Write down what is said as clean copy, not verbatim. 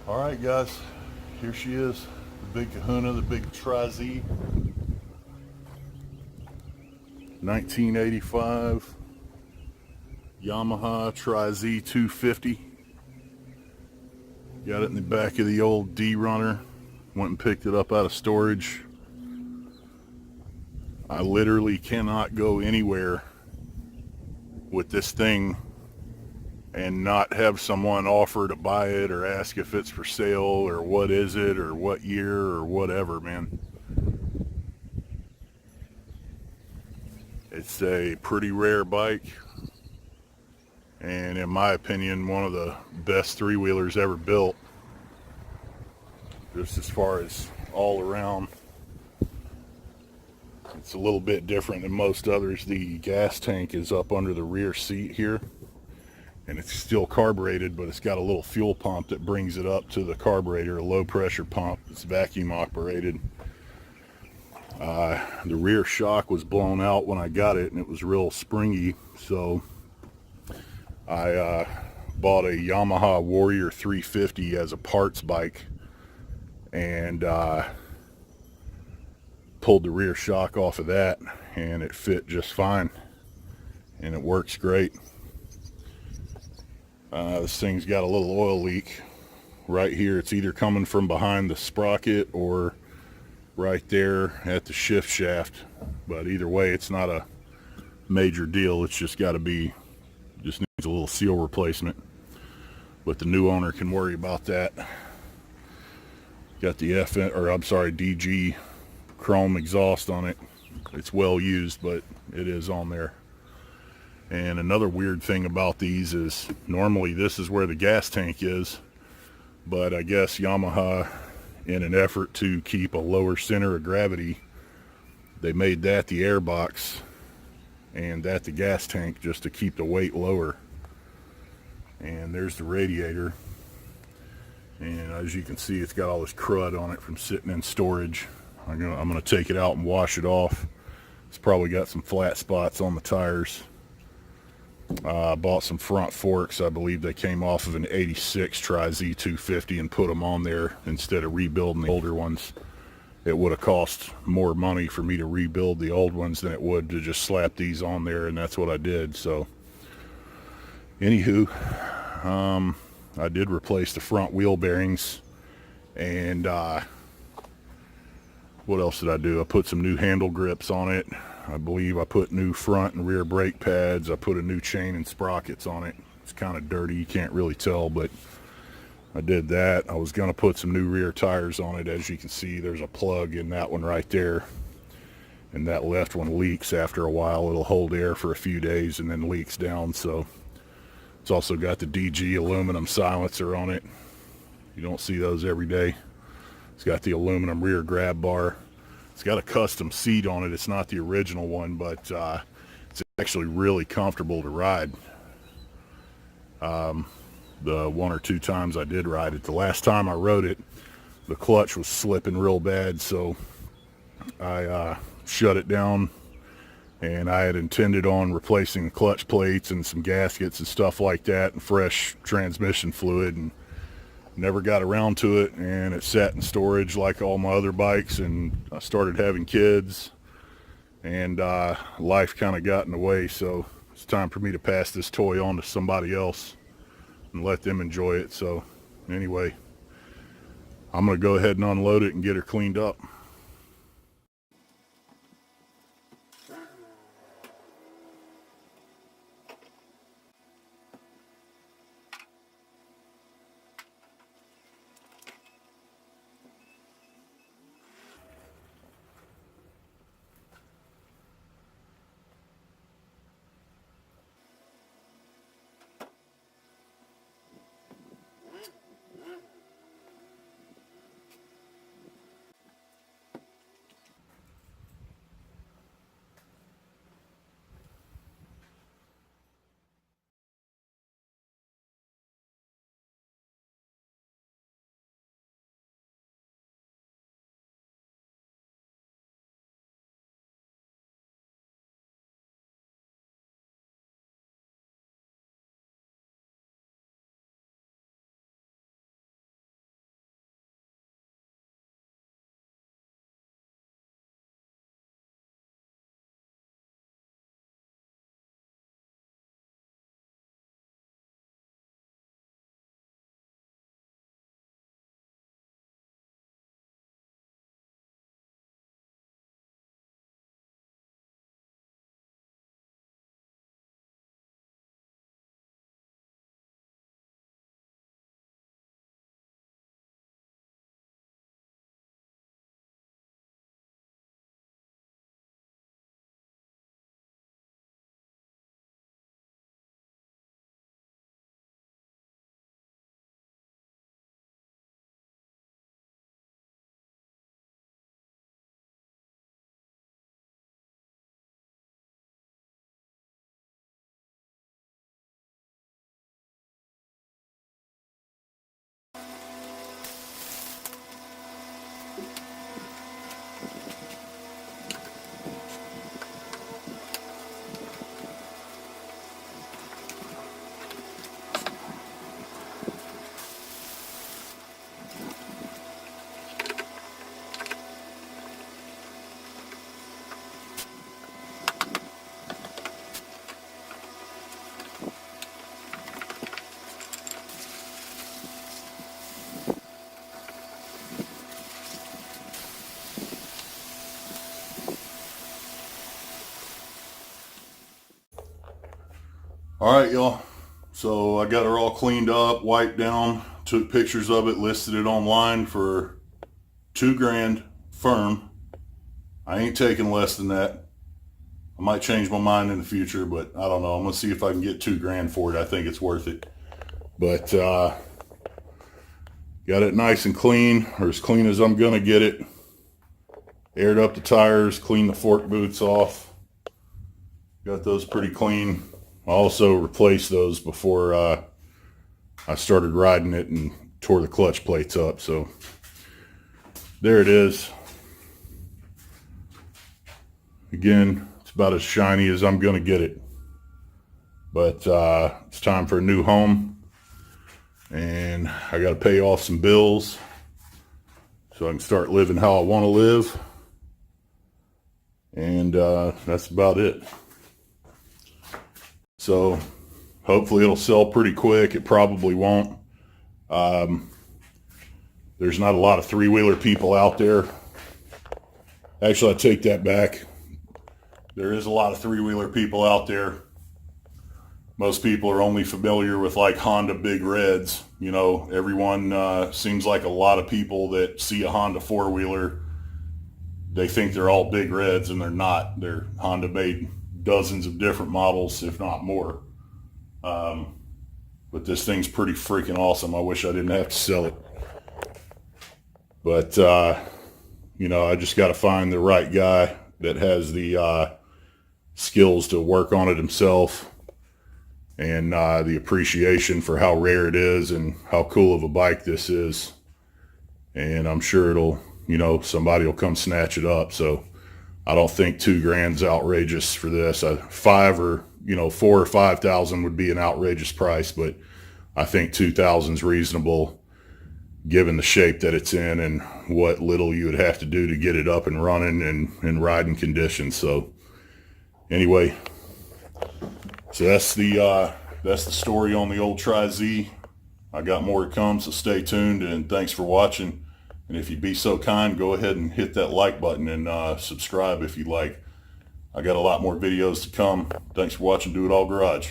All right, guys, here she is, the big Kahuna, the big Tri-Z, 1985 Yamaha Tri-Z 250. Got it in the back of the old D-Runner. Went and picked it up out of storage. I literally cannot go anywhere with this thing and not have someone offer to buy it or ask if it's for sale or what is it or what year or whatever, man. It's a pretty rare bike, and in my opinion, one of the best three-wheelers ever built, just as far as all around. It's a little bit different than most others. The gas tank is up under the rear seat here, and it's still carbureted, but it's got a little fuel pump that brings it up to the carburetor, a low pressure pump. It's vacuum operated. The rear shock was blown out when I got it, and it was real springy, so I bought a Yamaha Warrior 350 as a parts bike, and pulled the rear shock off of that, and it fit just fine, and it works great. This thing's got a little oil leak right here. It's either coming from behind the sprocket or right there at the shift shaft, but either way, it's not a major deal. It's just got to be, just needs a little seal replacement, but the new owner can worry about that. Got the DG chrome exhaust on it. It's well used, but it is on there. And another weird thing about these is normally this is where the gas tank is, but I guess Yamaha, in an effort to keep a lower center of gravity, they made that the air box and that the gas tank, just to keep the weight lower. And there's the radiator, and as you can see, it's got all this crud on it from sitting in storage. I'm gonna take it out and wash it off. It's probably got some flat spots on the tires. I bought some front forks. I believe they came off of an 86 Tri-Z 250 and put them on there instead of rebuilding the older ones. It would have cost more money for me to rebuild the old ones than it would to just slap these on there, and that's what I did. So anywho, I did replace the front wheel bearings, and what else did I do? I put some new handle grips on it. I believe I put new front and rear brake pads. I put a new chain and sprockets on it. It's kind of dirty, you can't really tell, but I did that. I was going to put some new rear tires on it. As you can see, there's a plug in that one right there, and that left one leaks after a while. It'll hold air for a few days and then leaks down. So it's also got the DG aluminum silencer on it. You don't see those every day. It's got the aluminum rear grab bar. It's got a custom seat on it. It's not the original one, but it's actually really comfortable to ride. The one or two times I did ride it, the last time I rode it, the clutch was slipping real bad, so I shut it down, and I had intended on replacing the clutch plates and some gaskets and stuff like that and fresh transmission fluid, and never got around to it, and it sat in storage like all my other bikes, and I started having kids, and life kind of got in the way, so it's time for me to pass this toy on to somebody else and let them enjoy it. So anyway, I'm gonna go ahead and unload it and get her cleaned up. All right, y'all. So I got her all cleaned up, wiped down, took pictures of it, listed it online for $2,000 firm. I ain't taking less than that. I might change my mind in the future, but I don't know. I'm gonna see if I can get $2,000 for it. I think it's worth it. But got it nice and clean, or as clean as I'm gonna get it. Aired up the tires, cleaned the fork boots off. Got those pretty clean. I also replaced those before I started riding it and tore the clutch plates up. So there it is. Again, it's about as shiny as I'm gonna get it. But it's time for a new home, and I gotta pay off some bills so I can start living how I want to live. And that's about it. So hopefully it'll sell pretty quick. It probably won't. There's not a lot of three-wheeler people out there. Actually, I take that back. There is a lot of three-wheeler people out there. Most people are only familiar with like Honda Big Reds. You know, everyone seems like a lot of people that see a Honda four-wheeler, they think they're all Big Reds, and they're not. Honda made dozens of different models, if not more. But this thing's pretty freaking awesome. I wish I didn't have to sell it. But, you know, I just got to find the right guy that has the skills to work on it himself, and the appreciation for how rare it is and how cool of a bike this is. And I'm sure it'll, you know, somebody will come snatch it up. So I don't think $2,000's outrageous for this. $4,000 or $5,000 would be an outrageous price, but I think $2,000's reasonable given the shape that it's in and what little you would have to do to get it up and running and in riding conditions. So anyway, so that's the story on the old Tri-Z. I got more to come, so stay tuned, and thanks for watching. And if you'd be so kind, go ahead and hit that like button and subscribe if you'd like. I got a lot more videos to come. Thanks for watching Do It All Garage.